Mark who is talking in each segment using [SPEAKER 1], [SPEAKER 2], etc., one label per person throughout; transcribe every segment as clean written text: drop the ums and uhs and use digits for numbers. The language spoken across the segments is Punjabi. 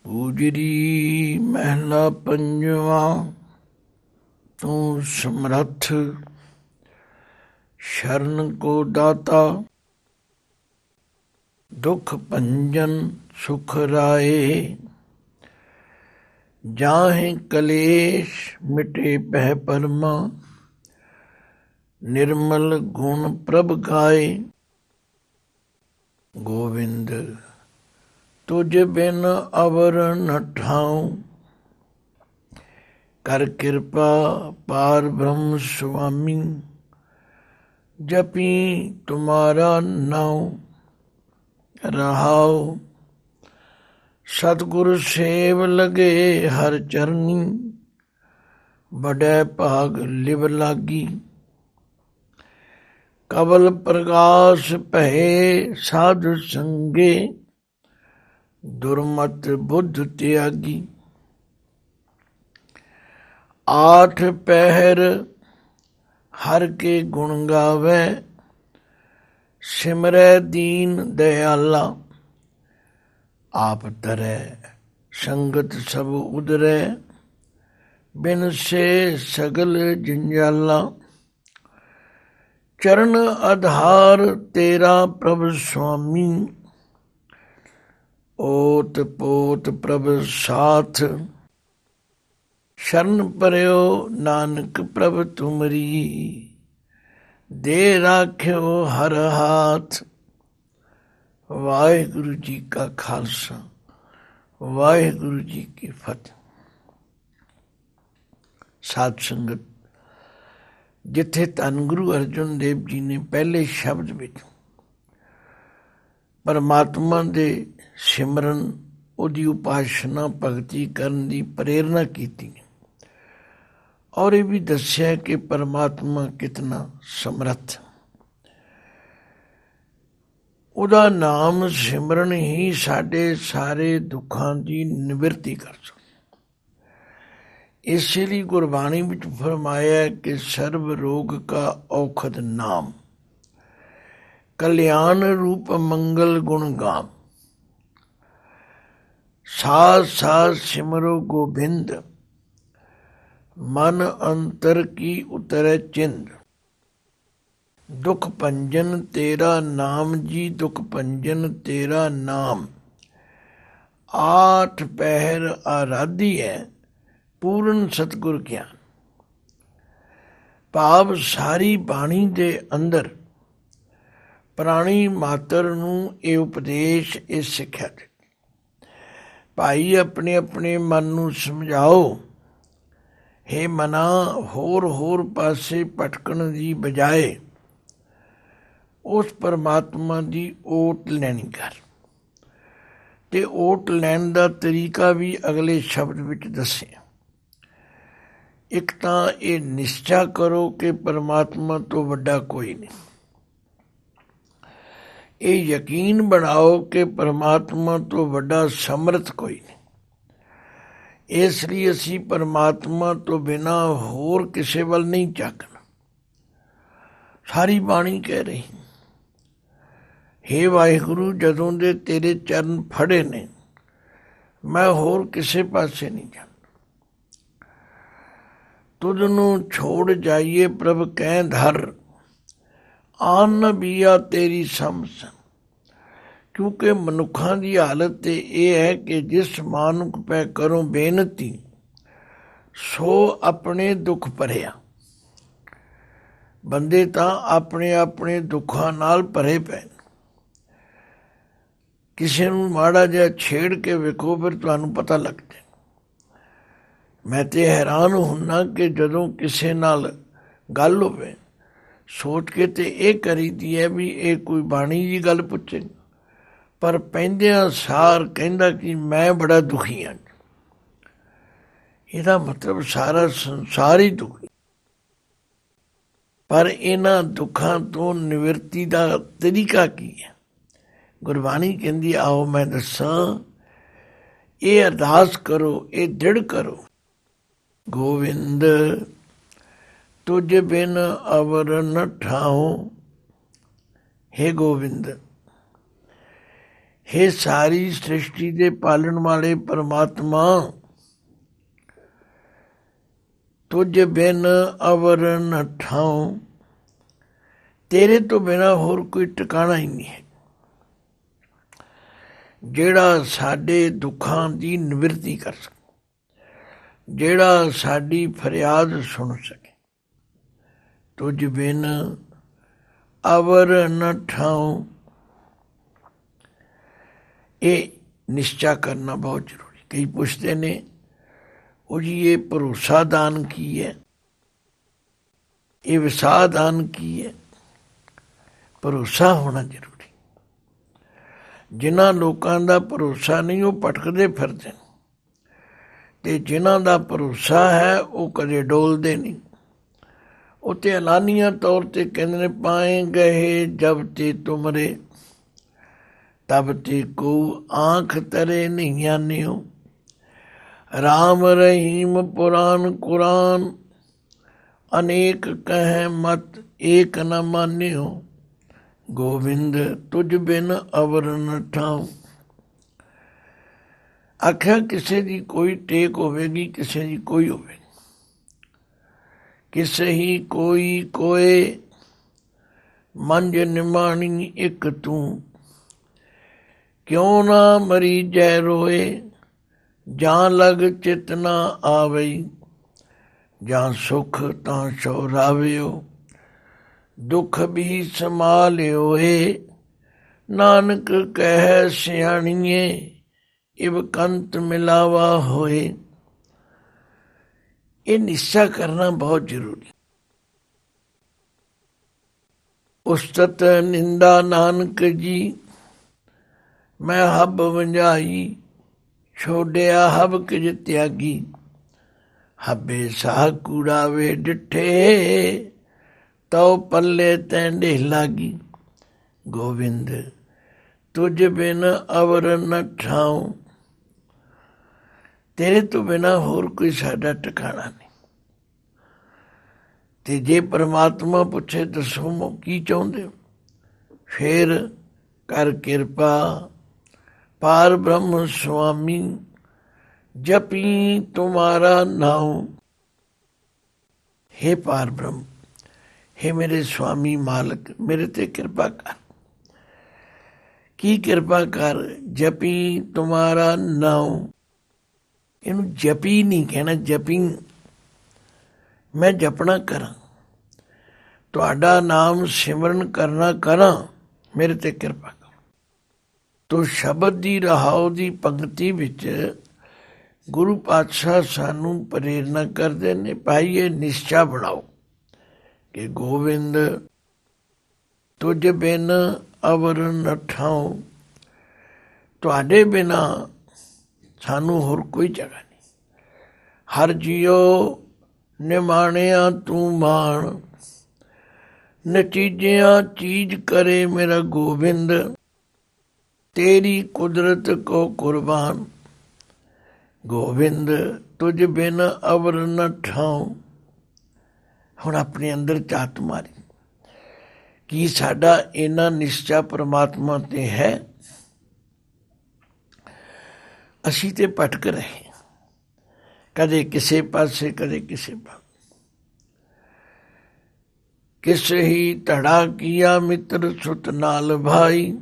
[SPEAKER 1] ਗੁਜਰੀ ਮਹਿਲਾ ਪੰਜਵਾਂ। ਤੂੰ ਸਮਰੱਥ ਸ਼ਰਨ ਕੋ ਦਾਤਾ, ਦੁਖ ਭੰਜਨ ਸੁਖ ਰਾਏ। ਜਾਹਿ ਕਲੇਸ਼ ਮਿਟੇ ਪਹਿ ਪਰਮਾ, ਨਿਰਮਲ ਗੁਣ ਪ੍ਰਭ ਗਾਏ। ਗੋਵਿੰਦ ਤੁਝ ਬਿਨ ਅਵਰ ਨ ਠਾਉ, ਕਰ ਕਿਰਪਾ ਪਾਰ ਬ੍ਰਹਮ ਸੁਆਮੀ। ਜਪੀ ਤੁਮਾਰਾ ਨਾਉ ਰਹਾਉ, ਸਤਿਗੁਰ ਸੇਵ ਲਗੇ ਹਰ ਚਰਨੀ। ਬੜੈ ਭਾਗ ਲਿਵ ਲਾਗੀ, ਕਵਲ ਪ੍ਰਗਾਸ ਭਏ ਸਾਧੁ ਸੰਗੇ। ਦੁਰਮਤ ਬੁੱਧ ਤਿਆਗੀ, ਆਠ ਪਹਿਰ ਹਰ ਕੇ ਗੁਣ ਗਾਵੈ। ਸਿਮਰੈ ਦੀਨ ਦਇਆਲਾ, ਆਪ ਤਰੈ ਸੰਗਤ ਸਭ ਉਦਰੈ। ਬਿਨ ਸੇ ਸਗਲ ਜੰਜਾਲਾ, ਚਰਨ ਆਧਾਰ ਤੇਰਾ ਪ੍ਰਭ ਸੁਆਮੀ। ਓਤ ਪੋਤ ਪ੍ਰਭ ਸਾਥ, ਸ਼ਰਨ ਪਰਿਓ ਨਾਨਕ ਪ੍ਰਭ ਤੁਮਰੀ। ਦੇ ਰਾਖਿਓ ਹਰ ਹਾਥ। ਵਾਹਿਗੁਰੂ ਜੀ ਕਾ ਖਾਲਸਾ, ਵਾਹਿਗੁਰੂ ਜੀ ਕੀ ਫਤਿਹ। ਸਾਧ ਸੰਗਤ, ਜਿੱਥੇ ਧੰਨ ਗੁਰੂ ਅਰਜਨ ਦੇਵ ਜੀ ਨੇ ਪਹਿਲੇ ਸ਼ਬਦ ਵਿੱਚ ਪਰਮਾਤਮਾ ਦੇ ਸਿਮਰਨ, ਉਹਦੀ ਉਪਾਸਨਾ ਭਗਤੀ ਕਰਨ ਦੀ ਪ੍ਰੇਰਨਾ ਕੀਤੀ, ਔਰ ਇਹ ਵੀ ਦੱਸਿਆ ਕਿ ਪਰਮਾਤਮਾ ਕਿਤਨਾ ਸਮਰੱਥ। ਉਹਦਾ ਨਾਮ ਸਿਮਰਨ ਹੀ ਸਾਡੇ ਸਾਰੇ ਦੁੱਖਾਂ ਦੀ ਨਿਵਰਤੀ ਕਰ ਸਕਦਾ। ਇਸ ਲਈ ਗੁਰਬਾਣੀ ਵਿੱਚ ਫਰਮਾਇਆ ਕਿ ਸਰਬ ਰੋਗ ਕਾ ਔਖਦ ਨਾਮ, ਕਲਿਆਣ ਰੂਪ ਮੰਗਲ ਗੁਣ ਗਾਮ। ਸਾਧ ਸਾਧ ਸਿਮਰੋ ਗੋਬਿੰਦ, ਮਨ ਅੰਤਰ ਕੀ ਉਤਰੈ ਚਿੰਦ। ਦੁਖ ਭੰਜਨ ਤੇਰਾ ਨਾਮ ਜੀ, ਦੁਖ ਭੰਜਨ ਤੇਰਾ ਨਾਮ। ਆਠ ਪਹਿਰ ਆਰਾਧੀ ਹੈ ਪੂਰਨ ਸਤਿਗੁਰ ਗਿਆਨ। ਭਾਵ ਸਾਰੀ ਬਾਣੀ ਦੇ ਅੰਦਰ ਪ੍ਰਾਣੀ ਮਾਤਰ ਨੂੰ ਇਹ ਉਪਦੇਸ਼, ਇਹ ਸਿੱਖਿਆ ਦਿੱਤੀ। ਭਾਈ ਆਪਣੇ ਆਪਣੇ ਮਨ ਨੂੰ ਸਮਝਾਓ, ਹੇ ਮਨਾ, ਹੋਰ ਪਾਸੇ ਭਟਕਣ ਦੀ ਬਜਾਏ ਉਸ ਪਰਮਾਤਮਾ ਦੀ ਓਟ ਲੈਣੀ ਕਰ। ਤੇ ਓਟ ਲੈਣ ਦਾ ਤਰੀਕਾ ਵੀ ਅਗਲੇ ਸ਼ਬਦ ਵਿੱਚ ਦੱਸਿਆ। ਇੱਕ ਤਾਂ ਇਹ ਨਿਸ਼ਚਾ ਕਰੋ ਕਿ ਪਰਮਾਤਮਾ ਤੋਂ ਵੱਡਾ ਕੋਈ ਨਹੀਂ। ਇਹ ਯਕੀਨ ਬਣਾਓ ਕਿ ਪਰਮਾਤਮਾ ਤੋਂ ਵੱਡਾ ਸਮਰਥ ਕੋਈ ਨਹੀਂ। ਇਸ ਲਈ ਅਸੀਂ ਪਰਮਾਤਮਾ ਤੋਂ ਬਿਨਾਂ ਹੋਰ ਕਿਸੇ ਵੱਲ ਨਹੀਂ ਝਾਕਣਾ। ਸਾਰੀ ਬਾਣੀ ਕਹਿ ਰਹੀ, ਹੇ ਵਾਹਿਗੁਰੂ, ਜਦੋਂ ਦੇ ਤੇਰੇ ਚਰਨ ਫੜੇ ਨੇ, ਮੈਂ ਹੋਰ ਕਿਸੇ ਪਾਸੇ ਨਹੀਂ ਜਾਣਾ। ਤੁਧ ਨੂੰ ਛੋੜ ਜਾਈਏ ਪ੍ਰਭ ਕਹਿ ਧਰ, ਆਨ ਨ ਬੀਆ ਤੇਰੀ ਸਮਝ। ਕਿਉਂਕਿ ਮਨੁੱਖਾਂ ਦੀ ਹਾਲਤ ਤੇ ਇਹ ਹੈ ਕਿ ਜਿਸ ਮਾਨੁਖ ਪੈ ਕਰੋ ਬੇਨਤੀ, ਸੋ ਆਪਣੇ ਦੁੱਖ ਭਰਿਆ। ਬੰਦੇ ਤਾਂ ਆਪਣੇ ਆਪਣੇ ਦੁੱਖਾਂ ਨਾਲ ਭਰੇ ਪਏ। ਕਿਸੇ ਨੂੰ ਮਾੜਾ ਜਿਹਾ ਛੇੜ ਕੇ ਵੇਖੋ, ਫਿਰ ਤੁਹਾਨੂੰ ਪਤਾ ਲੱਗ ਜਾਏ। ਮੈਂ ਤੇ ਹੈਰਾਨ ਹੁੰਦਾ ਕਿ ਜਦੋਂ ਕਿਸੇ ਨਾਲ ਗੱਲ ਹੋਵੇ, ਸੋਚ ਕੇ ਤੇ ਇਹ ਕਰੀਦੀ ਹੈ ਵੀ ਇਹ ਕੋਈ ਬਾਣੀ ਦੀ ਗੱਲ ਪੁੱਛੇ, ਪਰ ਪੈਂਦਿਆਂ ਸਾਰ ਕਹਿੰਦਾ ਕਿ ਮੈਂ ਬੜਾ ਦੁਖੀ ਹਾਂ। ਇਹਦਾ ਮਤਲਬ ਸਾਰਾ ਸੰਸਾਰ ਹੀ ਦੁਖੀ। ਪਰ ਇਹਨਾਂ ਦੁੱਖਾਂ ਤੋਂ ਨਿਵਰਤੀ ਦਾ ਤਰੀਕਾ ਕੀ ਹੈ? ਗੁਰਬਾਣੀ ਕਹਿੰਦੀ, ਆਓ ਮੈਂ ਦੱਸਾਂ। ਇਹ ਅਰਦਾਸ ਕਰੋ, ਇਹ ਦ੍ਰਿੜ ਕਰੋ, ਗੋਬਿੰਦ तुझ बिन अवर न ठाऊं। हे गोविंद, हे सारी सृष्टि के पालन वाले परमात्मा, तुझ बिन अवर न ठाऊं। तेरे तो बिना होर कोई ठिकाना ही नहीं है ਜਿਹੜਾ ਸਾਡੇ ਦੁੱਖਾਂ ਦੀ ਨਿਵਰਤੀ ਕਰ ਸਕੇ, ਜਿਹੜਾ ਸਾਡੀ ਫਰਿਆਦ ਸੁਣ ਸਕੇ। ਤੁਝ ਬਿਨ ਅਵਰ ਨ ਠਾऊं। ਇਹ ਨਿਸ਼ਚਾ ਕਰਨਾ ਬਹੁਤ ਜ਼ਰੂਰੀ। ਕਈ ਪੁੱਛਦੇ ਨੇ ਉਹ ਜੀ ਇਹ ਭਰੋਸਾ ਦਾਨ ਕੀ ਹੈ, ਇਹ ਵਿਸਾਹ ਦਾਨ ਕੀ ਹੈ। ਭਰੋਸਾ ਹੋਣਾ ਜ਼ਰੂਰੀ। ਜਿਨ੍ਹਾਂ ਲੋਕਾਂ ਦਾ ਭਰੋਸਾ ਨਹੀਂ ਉਹ ਭਟਕਦੇ ਫਿਰਦੇ, ਤੇ ਜਿਨ੍ਹਾਂ ਦਾ ਭਰੋਸਾ ਹੈ ਉਹ ਕਦੇ ਡੋਲਦੇ ਨਹੀਂ। ਉਹ ਤੇ ਐਲਾਨੀਆ ਤੌਰ ਤੇ ਕਹਿੰਦੇ ਨੇ, ਪਾਏ ਗਏ ਜਬ ਤੇ ਤੁਮਰੇ ਤਬ ਤੇ ਕੋ ਆਂਖ ਤਰੇ ਨਹੀਂ ਆਨਿਓ। ਰਾਮ ਰਹੀਮ ਪੁਰਾਨ ਕੁਰਾਨ ਅਨੇਕ ਕਹਿ ਮਤ ਏਕ ਨ ਮਾਨਿਓ। ਗੋਬਿੰਦ ਤੁਝ ਬਿਨ ਅਵਰ ਨ ਠਾऊं। ਆਖਿਆ ਕਿਸੇ ਦੀ ਕੋਈ ਟੇਕ ਹੋਵੇਗੀ, ਕਿਸੇ ਦੀ ਕੋਈ ਹੋਵੇਗੀ। ਕਿਸੇ ਹੀ ਕੋਈ ਕੋਏ ਮੰਝ ਨਿਮਾਣੀ ਇੱਕ ਤੂੰ। ਕਿਉਂ ਨਾ ਮਰੀ ਜੈ ਰੋਏ, ਜਾਂ ਲਗ ਚਿਤ ਨਾ ਆਵਈ। ਜਾਂ ਸੁਖ ਤਾਂ ਸੋਰਾਵਿਓ, ਦੁੱਖ ਵੀ ਸੰਭਾਲਿਓ ਏ। ਨਾਨਕ ਕਹਿ ਸਿਆਣੀਏ, ਇਵ ਕੰਤ ਮਿਲਾਵਾ ਹੋਏ। ਇਹ ਨਿਸ਼ਚਾ ਕਰਨਾ ਬਹੁਤ ਜ਼ਰੂਰੀ। ਉਸਤਤ ਨਿੰਦਾ ਨਾਨਕ ਜੀ, ਮੈਂ ਹੱਬ ਵੰਝਾਈ। ਛੋੜਿਆ ਹਬ ਕਿਜ ਤਿਆਗੀ, ਹੱਬੇ ਸਾਹ ਕੂੜਾਵੇ ਡਿੱਠੇ। ਤਉ ਪੱਲੇ ਤੈਂਡੇ ਲਾਗੀ। ਗੋਬਿੰਦ ਤੁਝ ਬਿਨ ਅਵਰ ਨ ਠਾऊं। ਤੇਰੇ ਤੋਂ ਬਿਨਾਂ ਹੋਰ ਕੋਈ ਸਾਡਾ ਟਿਕਾਣਾ ਨਹੀਂ। ਤੇ ਜੇ ਪਰਮਾਤਮਾ ਪੁੱਛੇ ਦੱਸੋ ਕੀ ਚਾਹੁੰਦੇ ਹੋ, ਫੇਰ ਕਰ ਕਿਰਪਾ ਪਾਰ ਬ੍ਰਹਮ ਸੁਆਮੀ। ਜਪੀ ਤੁਮਾਰਾ ਨਾਉ। हे ਪਾਰ ਬ੍ਰਹਮ, हे ਮੇਰੇ ਸੁਆਮੀ ਮਾਲਕ, ਮੇਰੇ ਤੇ ਕਿਰਪਾ ਕਰ। ਕੀ ਕਿਰਪਾ ਕਰ? ਜਪੀ ਤੁਮਾਰਾ ਨਾਉ। ਇਹਨੂੰ ਜਪੀ ਨਹੀਂ ਕਹਿਣਾ, ਜਪੀ। ਮੈਂ ਜਪਣਾ ਕਰਾਂ, ਤੁਹਾਡਾ ਨਾਮ ਸਿਮਰਨ ਕਰਨਾ ਕਰਾਂ, ਮੇਰੇ ਤੇ ਕਿਰਪਾ ਕਰੋ। ਤੋ ਸ਼ਬਦ ਦੀ ਰਹਾਉ ਦੀ ਪੰਕਤੀ ਵਿੱਚ ਗੁਰੂ ਪਾਤਸ਼ਾਹ ਸਾਨੂੰ ਪ੍ਰੇਰਨਾ ਕਰਦੇ ਨੇ, ਭਾਈ ਇਹ ਨਿਸ਼ਚਾ ਬਣਾਓ ਕਿ ਗੋਬਿੰਦ ਤੁਝ ਬਿਨ ਅਵਰ ਨ ਠਾऊं। ਤੁਹਾਡੇ ਬਿਨਾ ਸਾਨੂੰ ਹੋਰ ਕੋਈ ਜਗ੍ਹਾ ਨਹੀਂ। ਹਰ ਜੀਓ ਨਿਮਾਣਿਆ ਤੂੰ ਮਾਣ, ਨਤੀਜਿਆਂ ਚੀਜ਼ ਕਰੇ ਮੇਰਾ ਗੋਬਿੰਦ। ਤੇਰੀ ਕੁਦਰਤ ਕੋ ਕੁਰਬਾਨ। ਗੋਬਿੰਦ ਤੁਝ ਬਿਨ ਅਵਰ ਨ ਠਾऊं। ਹੁਣ ਆਪਣੇ ਅੰਦਰ ਝਾਤ ਮਾਰੀ, ਕੀ ਸਾਡਾ ਇੰਨਾ ਨਿਸ਼ਚਾ ਪਰਮਾਤਮਾ ਤੇ ਹੈ? ਅਸੀਂ ਤੇ ਭਟਕ ਰਹੇ, ਕਦੇ ਕਿਸੇ ਪਾਸੇ, ਕਦੇ ਕਿਸੇ ਪਾਸੇ। ਕਿਸ ਹੀ ਧੜਾ ਕੀਆ ਮਿੱਤਰ ਸੁਤ ਨਾਲ ਭਾਈ।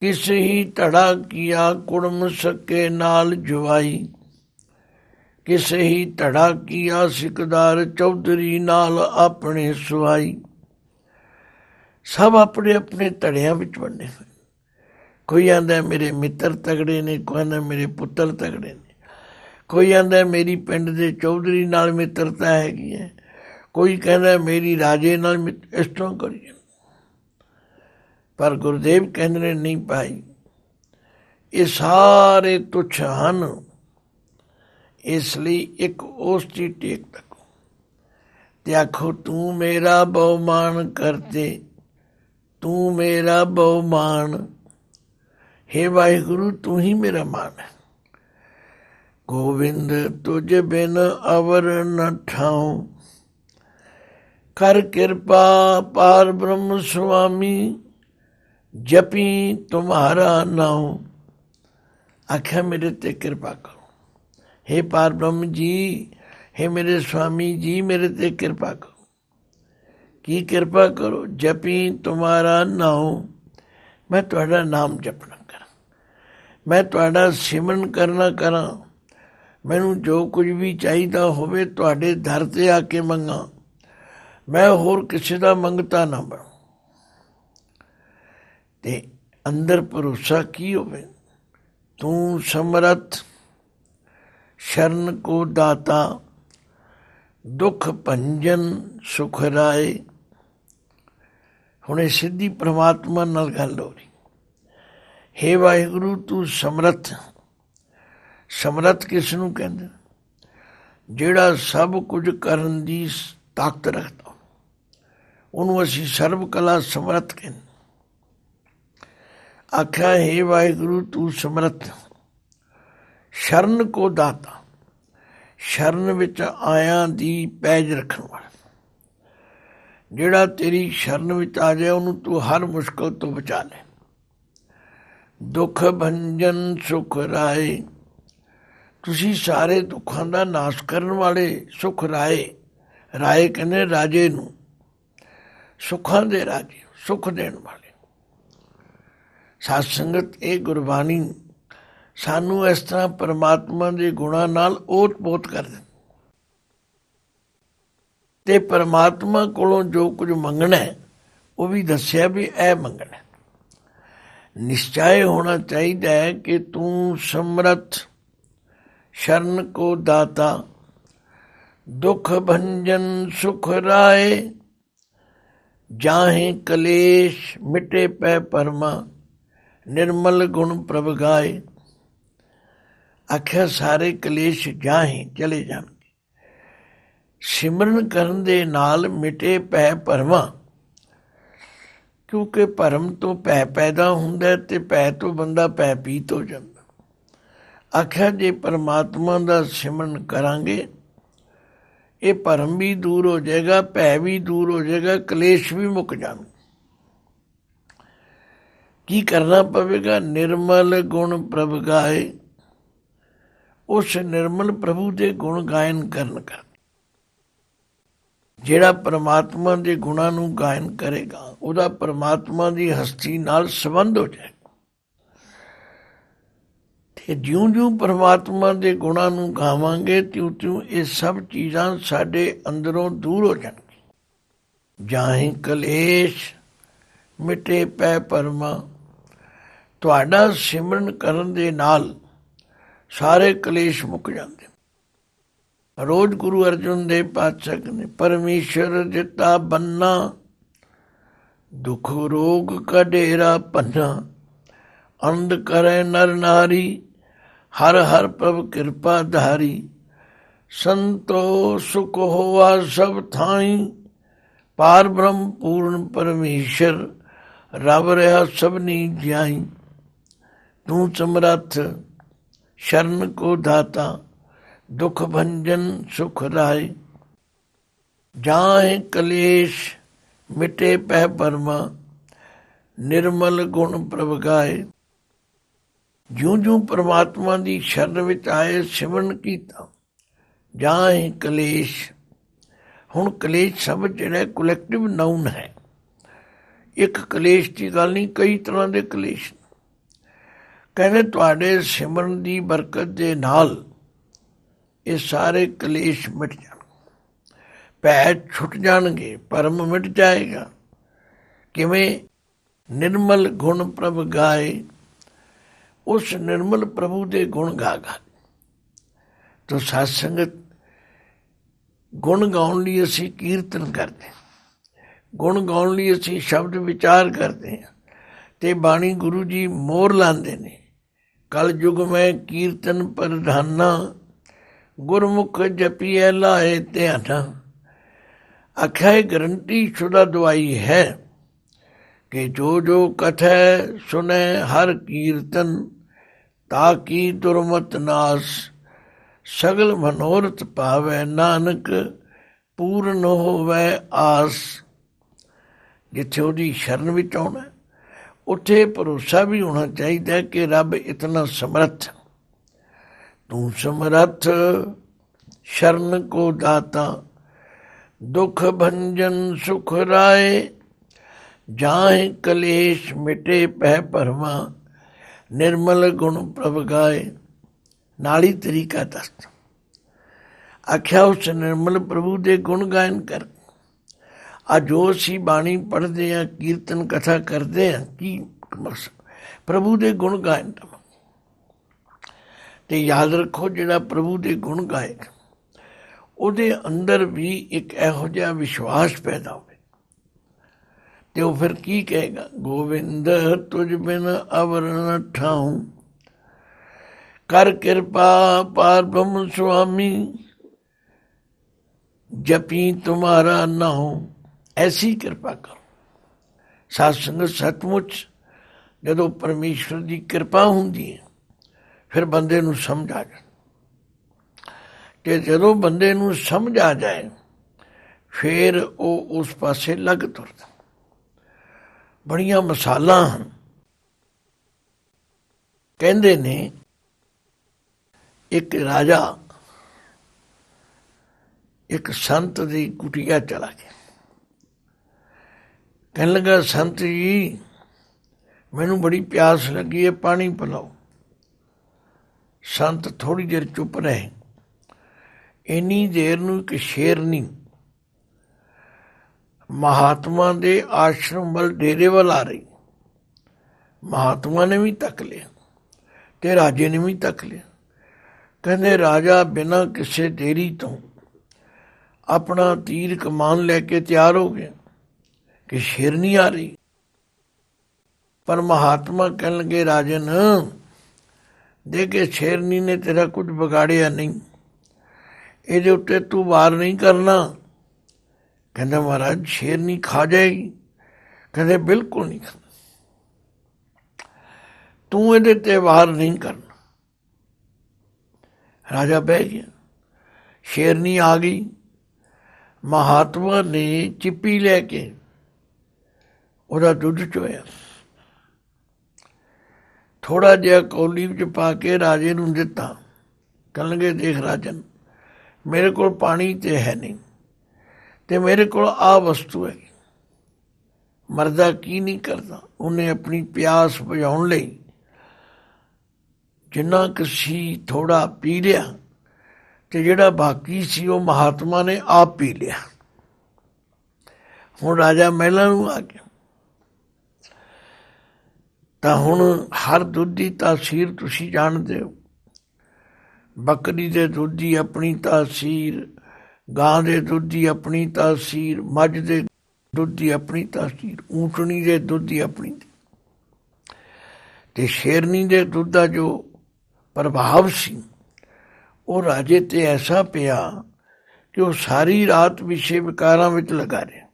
[SPEAKER 1] ਕਿਸ ਹੀ ਧੜਾ ਕੀਆ ਕੁੜਮ ਸਕੇ ਨਾਲ ਜਵਾਈ। ਕਿਸ ਹੀ ਧੜਾ ਕੀਆ ਸਿਕਦਾਰ ਚੌਧਰੀ ਨਾਲ ਆਪਣੇ ਸੁਆਈ। ਸਭ ਆਪਣੇ ਆਪਣੇ ਧੜਿਆਂ ਵਿੱਚ ਵੰਡੇ ਹੋਏ। ਕੋਈ ਆਂਦਾ ਮੇਰੇ ਮਿੱਤਰ ਤਗੜੇ ਨੇ, ਕੋਈ ਆਂਦਾ ਮੇਰੇ ਪੁੱਤਰ ਤਗੜੇ ਨੇ, ਕੋਈ ਆਂਦਾ ਮੇਰੀ ਪਿੰਡ ਦੇ ਚੌਧਰੀ ਨਾਲ ਮਿੱਤਰਤਾ ਹੈਗੀ ਹੈ, ਕੋਈ ਕਹਿੰਦਾ ਮੇਰੀ ਰਾਜੇ ਨਾਲ ਇਸ ਤਰ੍ਹਾਂ ਕਰੀਏ। ਪਰ ਗੁਰਦੇਵ ਕਹਿੰਦੇ ਨੇ ਨਹੀਂ ਭਾਈ, ਇਹ ਸਾਰੇ ਤੁੱਛ ਹਨ। ਇਸ ਲਈ ਇੱਕ ਉਸ ਦੀ ਟੇਕ ਤੱਕੋ ਤੇ ਆਖੋ, ਤੂੰ ਮੇਰਾ ਬਹੁਮਾਨ ਕਰਤੇ, ਤੂੰ ਮੇਰਾ ਬਹੁਮਾਨ। हे ਵਾਹਿਗੁਰੂ, ਤੂੰ ਹੀ ਮੇਰਾ ਮਾਨ ਹੈ। ਗੋਬਿੰਦ ਤੁਝ ਬਿਨ ਅਵਰ ਨ ਠਾऊं। कर कृपा पार ब्रह्म स्वामी, जपी तुम्हारा नाम। आख्या मेरे ते कृपा करो, हे पार ब्रह्म जी, हे मेरे स्वामी जी, मेरे ते कृपा करो। की कृपा करो? जपी तुम्हारा नाम, मैं तुहाड़ा नाम जपना करा, मैं तुहाड़ा सिमरन करना करा। मैनू जो कुछ भी चाहिदा होवे तुहाडे दर ते आके मंगा, मैं होर किसी दा मंगता ना बनूं। ते अंदर भरोसा की होवे, तू समर्थ शरण को दाता, दुख भंजन सुख राए। हुणे सिद्धी परमात्मा नाल गल हो रही। हे वाहिगुरु तू समर्थ। समर्थ किस नूं कहंदे? ਜਿਹੜਾ सब कुछ करन दी ताकत रखता, ਉਹਨੂੰ ਅਸੀਂ ਸਰਬ ਕਲਾ ਸਮਰੱਥ ਕਹਿੰਦੇ। आख्या हे वाहिगुरु तू समर्थ शरण को दाता, शरण विच आया दी पैज रखण वाला। ਜਿਹੜਾ तेरी शरण विच आ जाए ਉਹਨੂੰ तू हर मुश्किल तो बचा ले। दुख भंजन सुख राए, तुसी सारे दुखों का नाश करने वाले सुख राए। राए कहने राजे नूं, सुखां दे राजे, सुख देण वाले। साध संगत ये गुरबाणी सानू इस तरह परमात्मा के गुणां नाल ओत पोत कर दे, ते परमात्मा कोलों जो कुछ मंगना है वो भी दस्या भी ऐ मंगना। निश्चय होना चाहिए है कि तू समर्थ शरण को दाता, दुख भंजन सुख राए। जाहे कलेश मिटे पै परमा, निर्मल गुण प्रभ गाए। आख्या सारे कलेश जाहे चले जाणगे, सिमरन करन दे नाल मिटे पै भरमा। क्योंकि भरम तो भै पैदा हुंदा ते भै तो बंदा भयभीत हो जाता। आख्या जे परमात्मा दा सिमरन करांगे ये भरम भी दूर हो जाएगा, भै भी दूर हो जाएगा, कलेश भी मुक जाणगे। की करना पवेगा? निर्मल गुण प्रभ गाए। उस निर्मल प्रभु दे गुण गायन करन कर। ਜਿਹੜਾ परमात्मा ਦੇ गुणां ਨੂੰ गायन करेगा ਉਹਦਾ परमात्मा ਦੀ ਹਸਤੀ ਨਾਲ ਸੰਬੰਧ ਹੋ ਜਾਏਗਾ। ਤੇ ਜਿਉਂ-ਜਿਉਂ परमात्मा ਦੇ ਗੁਣਾਂ ਨੂੰ ਗਾਵਾਂਗੇ ਤਿਉਂ-ਤਿਉਂ ਇਹ ਸਭ ਚੀਜ਼ਾਂ ਸਾਡੇ ਅੰਦਰੋਂ ਦੂਰ ਹੋ ਜਾਣਗੀਆਂ। ਜਾਹੇ ਕਲੇਸ਼ ਮਿਟੇ ਪੈ ਪਰਮਾ, ਤੁਹਾਡਾ ਸਿਮਰਨ ਕਰਨ ਦੇ ਨਾਲ ਸਾਰੇ ਕਲੇਸ਼ ਮੁੱਕ ਜਾਂਦੇ। रोज गुरु अर्जुन देव पातशाह कहते परमेश्वर जिता बन्ना, दुख रोग का डेरा पन्ना। अंध करे नर नारी, हर हर प्रभ कृपा धारी। संतो सुख होवा सब थाई, पार ब्रह्म पूर्ण परमेश्वर। रब रहा सबनी ज्याई, तू समर्थ शरण को दाता, दुख भंजन सुख राय। जाहे कलेश मिटे पै परमा, निर्मल गुण प्रभ गाए। ज्यों ज्यों परमात्मा की शरण विच आए सिमरन कीता, जाहे कलेश। हुण कलेश सब जिहड़ा कलैक्टिव नाउन है, एक कलेश की गल नहीं, कई तरह के कलेश। कहने तुहाडे सिमरन की बरकत दे नाल ये सारे कलेश मिट जाणगे, भै छुट जाणगे, भरम मिट जाएगा। किवें? निर्मल गुण प्रभ गाए। उस निर्मल प्रभु के गुण गा गा। तो साध संगत गुण गाउण लई असीं कीर्तन करते, गुण गाउण लई असीं शब्द विचार करते हैं, ते बाणी गुरु जी मोहर लांदे ने। कल युग में कीर्तन प्रधाना, गुरमुख जपिए लाए ध्याना। आख्या गारंटी शुदा दवाई है कि जो जो कथै सुने हर कीर्तन, ताकि दुर्मत नाश। सगल मनोरथ पावै नानक, ਪੂਰਨ ਹੋਵੇ ਆਸ। ਜਿੱਥੇ ਉਹਦੀ ਸ਼ਰਨ ਵਿੱਚ ਆਉਣਾ ਉੱਥੇ ਭਰੋਸਾ ਵੀ ਹੋਣਾ ਚਾਹੀਦਾ ਕਿ ਰੱਬ ਇਤਨਾ ਸਮਰੱਥ, ਤੂੰ ਸਮਰੱਥ ਸ਼ਰਨ ਕੋ ਦਾਤਾ, ਦੁਖ ਭੰਜਨ ਸੁਖ ਰਾਏ, ਜਾਹਿ ਕਲੇਸ਼ ਮਿਟੇ ਪਹਿ ਭਰਮਾ, ਨਿਰਮਲ ਗੁਣ ਪ੍ਰਭ ਗਾਏ। ਨਾਲ ਹੀ ਤਰੀਕਾ ਦੱਸ ਆਖਿਆ, ਉਸ ਨਿਰਮਲ ਪ੍ਰਭੂ ਦੇ ਗੁਣ ਗਾਇਨ ਕਰ। ਅੱਜ ਜੋ ਅਸੀਂ ਬਾਣੀ ਪੜ੍ਹਦੇ ਹਾਂ, ਕੀਰਤਨ ਕਥਾ ਕਰਦੇ ਹਾਂ, ਕੀ ਮਕਸਦ? ਪ੍ਰਭੂ ਦੇ ਗੁਣ ਗਾਇਨ ਦਾ। ਤੇ ਯਾਦ ਰੱਖੋ, ਜਿਹੜਾ ਪ੍ਰਭੂ ਦੇ ਗੁਣ ਗਾਏਗਾ ਉਹਦੇ ਅੰਦਰ ਵੀ ਇੱਕ ਇਹੋ ਜਿਹਾ ਵਿਸ਼ਵਾਸ ਪੈਦਾ ਹੋਵੇ। ਤੇ ਉਹ ਫਿਰ ਕੀ ਕਹੇਗਾ? ਗੋਬਿੰਦ ਤੁਝ ਬਿਨ ਅਵਰ ਨ ਠਾਉ, ਕਰ ਕਿਰਪਾ ਪਾਰ ਬ੍ਰਹਮ ਸੁਆਮੀ, ਜਪੀ ਤੁਮਾਰਾ ਨਾਉ। ਐਸੀ ਕਿਰਪਾ ਕਰੋ। ਸਾਧ ਸੰਗਤ, ਸੱਚਮੁੱਚ ਜਦੋਂ ਪਰਮੇਸ਼ਵਰ ਦੀ ਕਿਰਪਾ ਹੁੰਦੀ ਹੈ ਫਿਰ ਬੰਦੇ ਨੂੰ ਸਮਝ ਆ ਜਾਏ। ਤੇ ਜਦੋਂ ਬੰਦੇ ਨੂੰ ਸਮਝ ਆ ਜਾਏ ਫਿਰ ਉਹ ਉਸ ਪਾਸੇ ਲੱਗ ਤੁਰਦਾ। ਬੜੀਆਂ ਮਿਸਾਲਾਂ ਹਨ। ਕਹਿੰਦੇ ਨੇ ਇੱਕ ਰਾਜਾ ਇੱਕ ਸੰਤ ਦੀ ਕੁਟੀਆ ਚਲਾ ਗਿਆ। ਕਹਿਣ ਲੱਗਾ, ਸੰਤ ਜੀ ਮੈਨੂੰ ਬੜੀ ਪਿਆਸ ਲੱਗੀ ਹੈ, ਪਾਣੀ ਪਿਲਾਓ। ਸੰਤ ਥੋੜ੍ਹੀ ਦੇਰ ਚੁੱਪ ਰਹੇ। ਇੰਨੀ ਦੇਰ ਨੂੰ ਇੱਕ ਸ਼ੇਰਨੀ ਮਹਾਤਮਾ ਦੇ ਆਸ਼ਰਮ ਵੱਲ, ਡੇਰੇ ਵੱਲ ਆ ਰਹੀ। ਮਹਾਤਮਾ ਨੇ ਵੀ ਤੱਕ ਲਿਆ ਤੇ ਰਾਜੇ ਨੇ ਵੀ ਤੱਕ ਲਿਆ। ਕਹਿੰਦੇ, ਰਾਜਾ ਬਿਨਾਂ ਕਿਸੇ ਦੇਰੀ ਤੋਂ ਆਪਣਾ ਤੀਰ ਕਮਾਨ ਲੈ ਕੇ ਤਿਆਰ ਹੋ ਗਿਆ ਕਿ ਸ਼ੇਰਨੀ ਆ ਰਹੀ। ਪਰ ਮਹਾਤਮਾ ਕਹਿਣ ਲੱਗੇ, ਰਾਜਨ ਦੇ ਕੇ ਸ਼ੇਰਨੀ ਨੇ ਤੇਰਾ ਕੁਝ ਵਿਗਾੜਿਆ ਨਹੀਂ, ਇਹਦੇ ਉੱਤੇ ਤੂੰ ਵਾਰ ਨਹੀਂ ਕਰਨਾ। ਕਹਿੰਦਾ, ਮਹਾਰਾਜ ਸ਼ੇਰਨੀ ਖਾ ਜਾਏਗੀ। ਕਹਿੰਦੇ, ਬਿਲਕੁਲ ਨਹੀਂ ਖਾਣਾ, ਤੂੰ ਇਹਦੇ ਤੇ ਵਾਰ ਨਹੀਂ ਕਰਨਾ। ਰਾਜਾ ਬਹਿ ਗਿਆ। ਸ਼ੇਰਨੀ ਆ ਗਈ। ਮਹਾਤਮਾ ਨੇ ਚਿੱਪੀ ਲੈ ਕੇ ਉਹਦਾ ਦੁੱਧ ਚੋਇਆ, ਥੋੜ੍ਹਾ ਜਿਹਾ ਕੌਲੀ ਵਿੱਚ ਪਾ ਕੇ ਰਾਜੇ ਨੂੰ ਦਿੱਤਾ। ਕਹਿਣ ਲੱਗੇ, ਦੇਖ ਰਾਜਨ, ਮੇਰੇ ਕੋਲ ਪਾਣੀ ਤੇ ਹੈ ਨਹੀਂ, ਤੇ ਮੇਰੇ ਕੋਲ ਆਹ ਵਸਤੂ ਹੈ। ਮਰਦਾ ਕੀ ਨਹੀਂ ਕਰਦਾ। ਉਹਨੇ ਆਪਣੀ ਪਿਆਸ ਬੁਝਾਉਣ ਲਈ ਜਿੰਨਾ ਕੁ ਸੀ ਥੋੜ੍ਹਾ ਪੀ ਲਿਆ, ਤੇ ਜਿਹੜਾ ਬਾਕੀ ਸੀ ਉਹ ਮਹਾਤਮਾ ਨੇ ਆਪ ਪੀ ਲਿਆ। ਹੁਣ ਰਾਜਾ ਮਹਿਲਾਂ ਨੂੰ ਆ ਗਿਆ। ਤਾਂ ਹੁਣ ਹਰ ਦੁੱਧ ਦੀ ਤਾਸੀਰ ਤੁਸੀਂ ਜਾਣਦੇ ਹੋ। ਬੱਕਰੀ ਦੇ ਦੁੱਧ ਦੀ ਆਪਣੀ ਤਾਸੀਰ, ਗਾਂ ਦੇ ਦੁੱਧ ਦੀ ਆਪਣੀ ਤਾਸੀਰ, ਮੱਝ ਦੇ ਦੁੱਧ ਦੀ ਆਪਣੀ ਤਾਸੀਰ, ਊਂਟਣੀ ਦੇ ਦੁੱਧ ਦੀ ਆਪਣੀ। ਤੇ ਸ਼ੇਰਨੀ ਦੇ ਦੁੱਧ ਦਾ ਜੋ ਪ੍ਰਭਾਵ ਸੀ ਉਹ ਰਾਜੇ ਤੇ ਐਸਾ ਪਿਆ ਕਿ ਉਹ ਸਾਰੀ ਰਾਤ ਵਿਸ਼ੇ ਵਿਕਾਰਾਂ ਵਿੱਚ ਲਗਾ ਰਿਹਾ।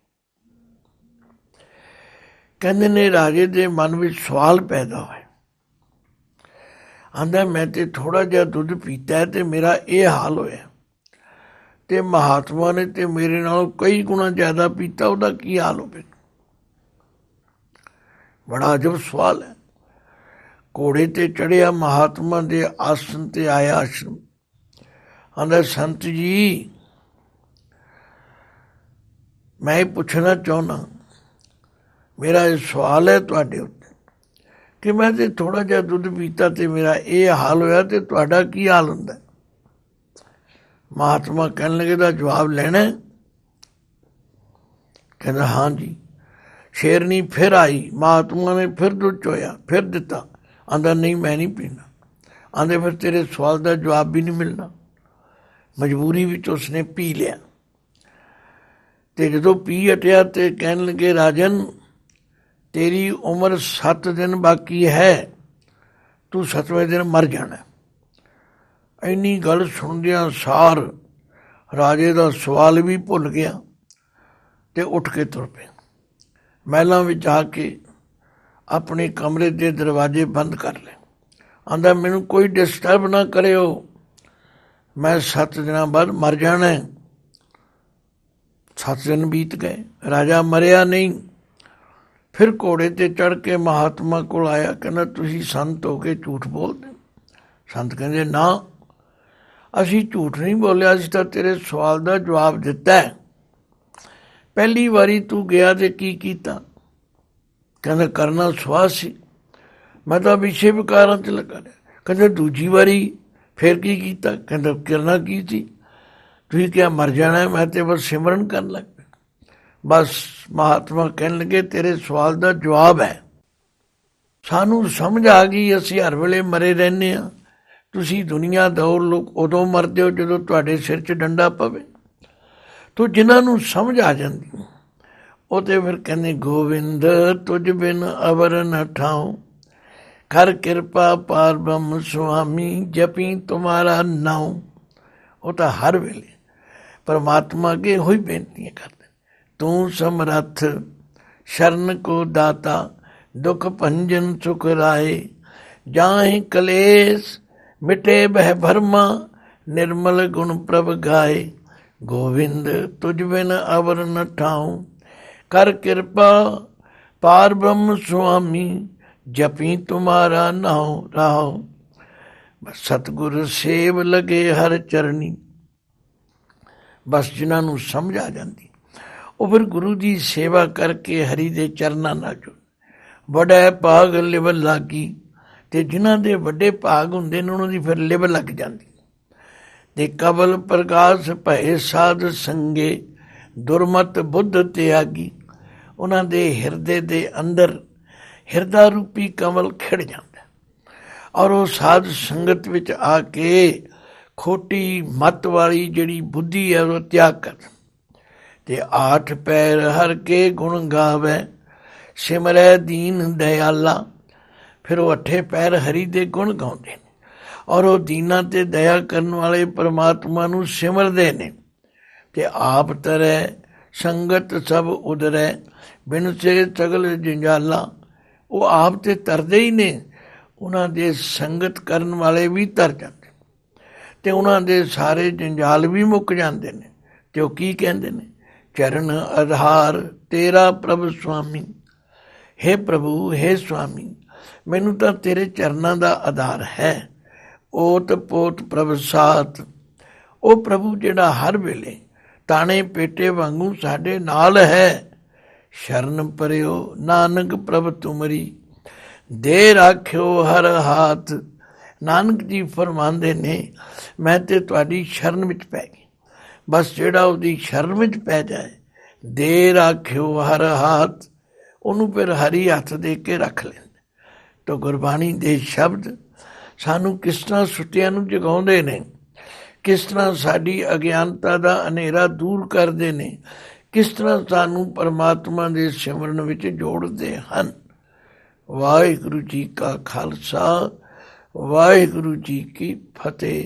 [SPEAKER 1] ਕਹਿੰਦੇ ਨੇ ਰਾਜੇ ਦੇ ਮਨ ਵਿੱਚ ਸਵਾਲ ਪੈਦਾ ਹੋਇਆ। ਆਂਦਾ, ਮੈਂ ਤੇ ਥੋੜ੍ਹਾ ਜਿਹਾ ਦੁੱਧ ਪੀਤਾ ਤੇ ਮੇਰਾ ਇਹ ਹਾਲ ਹੋਇਆ, ਤੇ ਮਹਾਤਮਾ ਨੇ ਤੇ ਮੇਰੇ ਨਾਲੋਂ ਕਈ ਗੁਣਾ ਜ਼ਿਆਦਾ ਪੀਤਾ, ਉਹਦਾ ਕੀ ਹਾਲ ਹੋਵੇ? ਬੜਾ ਅਜਬ ਸਵਾਲ ਹੈ। ਘੋੜੇ ਤੇ ਚੜ੍ਹਿਆ, ਮਹਾਤਮਾ ਦੇ ਆਸਣ ਤੇ ਆਇਆ ਆਸ਼ਰਮ। ਆਂਦਾ, ਸੰਤ ਜੀ ਮੈਂ ਇਹ ਪੁੱਛਣਾ ਚਾਹੁੰਦਾ, ਮੇਰਾ ਇਹ ਸਵਾਲ ਹੈ ਤੁਹਾਡੇ ਉੱਤੇ ਕਿ ਮੈਂ ਤੇ ਥੋੜ੍ਹਾ ਜਿਹਾ ਦੁੱਧ ਪੀਤਾ ਤੇ ਮੇਰਾ ਇਹ ਹਾਲ ਹੋਇਆ, ਤੇ ਤੁਹਾਡਾ ਕੀ ਹਾਲ ਹੁੰਦਾ? ਮਹਾਤਮਾ ਕਹਿਣ ਲੱਗੇ, ਦਾ ਜਵਾਬ ਲੈਣਾ? ਕਹਿੰਦਾ, ਹਾਂ ਜੀ। ਸ਼ੇਰਨੀ ਫਿਰ ਆਈ। ਮਹਾਤਮਾ ਨੇ ਫਿਰ ਦੁੱਧ ਚੋਇਆ, ਫਿਰ ਦਿੱਤਾ। ਆਂਦਾ, ਨਹੀਂ ਮੈਂ ਨਹੀਂ ਪੀਣਾ। ਆਂਦੇ, ਫਿਰ ਤੇਰੇ ਸਵਾਲ ਦਾ ਜਵਾਬ ਵੀ ਨਹੀਂ ਮਿਲਣਾ। ਮਜਬੂਰੀ ਵਿੱਚ ਉਸਨੇ ਪੀ ਲਿਆ। ਤੇ ਜਦੋਂ ਪੀ ਹਟਿਆ ਤੇ ਕਹਿਣ ਲੱਗੇ, ਰਾਜਨ ਤੇਰੀ ਉਮਰ 7 ਦਿਨ ਬਾਕੀ ਹੈ, ਤੂੰ 7ਵੇਂ ਦਿਨ ਮਰ ਜਾਣਾ। ਇੰਨੀ ਗੱਲ ਸੁਣਦਿਆਂ ਸਾਰ ਰਾਜੇ ਦਾ ਸਵਾਲ ਵੀ ਭੁੱਲ ਗਿਆ ਤੇ ਉੱਠ ਕੇ ਤੁਰ ਪਿਆ। ਮਹਿਲਾਂ ਵਿੱਚ ਜਾ ਕੇ ਆਪਣੇ ਕਮਰੇ ਦੇ ਦਰਵਾਜ਼ੇ ਬੰਦ ਕਰ ਲਏ। ਆਂਦਾ, ਮੈਨੂੰ ਕੋਈ ਡਿਸਟਰਬ ਨਾ ਕਰਿਓ, ਮੈਂ 7 ਦਿਨਾਂ ਬਾਅਦ ਮਰ ਜਾਣਾ। 7 दिन बीत गए, राजा मरिया नहीं। फिर घोड़े ते चढ़ के महात्मा कोल आया, कहना तुसीं संत हो के झूठ बोलदे। संत कहंदे ना, असीं झूठ नहीं बोलिया, असीं तां तेरे सवाल दा जवाब दिता है। पहली वारी तू गया ते की कीता? कहंदा करना सुआह सी, मैं तां विषे विकारां च लगा रहा। कहंदे दूजी वारी फिर की कीता? कहंदा करना की सी, तुसीं क्या मर जाना है, मैं तो बस सिमरन कर लग पिया। बस महात्मा कहन लगे तेरे सवाल का जवाब है, सानू समझ आ गई, असीं हर वेले मरे रहने आ। तुसीं दुनिया दौर लोग उदों मरदे हो जदों तुहाडे सिर च डंडा पवे। तो जिन्हां नूं समझ आ जांदी ਉਹ ਤੇ फिर कहने गोविंद तुझ बिन अवर न ठाऊं, कर किरपा पार ब्रह्म स्वामी, जपी तुम्हारा नाम। वो तो हर वेले परमात्मा अगे होई बेनतियां करते, तू समरथ शरण को दाता, दुख भंजन सुख राए, जाहि कलेस मिटे बह भरमा, निर्मल गुण प्रभ गाए। गोविंद तुझ बिन अवर न ठाऊं, कर किरपा पार ब्रह्म स्वामी, जपी तुम्हारा नाम राहो। बस सतगुर सेव लगे हर चरनी। बस जिन्हां नूं समझ आ जाती वो फिर गुरु की सेवा करके हरि दे चरनां नाल जुड़, बड़ा भाग लिव लागी। ते जिन्हां दे वड्डे भाग हुंदे ने उन्हां दी फिर लिव लग जाती। ते कबल प्रकाश भय साध संगे, दुरमत बुद्ध त्यागी। उन्हां दे हिरदे दे अंदर हिरदा रूपी कमल खिड़ जाता, और वो साध संगत विच आके खोटी मत वाली जिहड़ी बुद्धि है वो त्याग कर। ते 8 पैर हर के गुण गावे, सिमरै दीन दयाला। फिर वो 8 पैर हरि दे गुण गाउंदे ने, और वो दीना ते दया करन वाले परमात्मा नूं सिमरदे ने। ते आप तरै संगत सब उदरै, बिन से सगल जंजाला। वो आप ते तरदे ही ने, उन्हां दे संगत करन वाले भी तर जाते, ते उन्हां दे सारे जंजाल भी मुक जाते ने। ते वो की कहंदे ने, चरण आधार तेरा प्रभ स्वामी। हे प्रभु हे स्वामी, मैनू तां तेरे चरनां दा आधार है। ओत पोत प्रभ साथ, वो प्रभु जिहड़ा हर वेले ताने पेटे वांगू साडे नाल है। शरण परियो नानक प्रभ तुमरी, दे राख्यो हर हाथ। नानक जी फरमांदे ने, मैं ते तुहाडी शरण विच पै गई। बस जिहड़ा उसदी शरण विच पै जाए, दे राख्यो हर हाथ, उन्होंने फिर हरी हथ दे के रख लेंदे। तो गुरबाणी दे शब्द सानू किस तरह सुत्तियां नूं जगाउंदे ने, किस तरह साडी अज्ञानता दा हनेरा दूर करदे ने, किस तरह सानू परमात्मा दे सिमरन विच जोड़दे हन। वाहिगुरू जी का खालसा, वाहिगुरू जी की फतेह।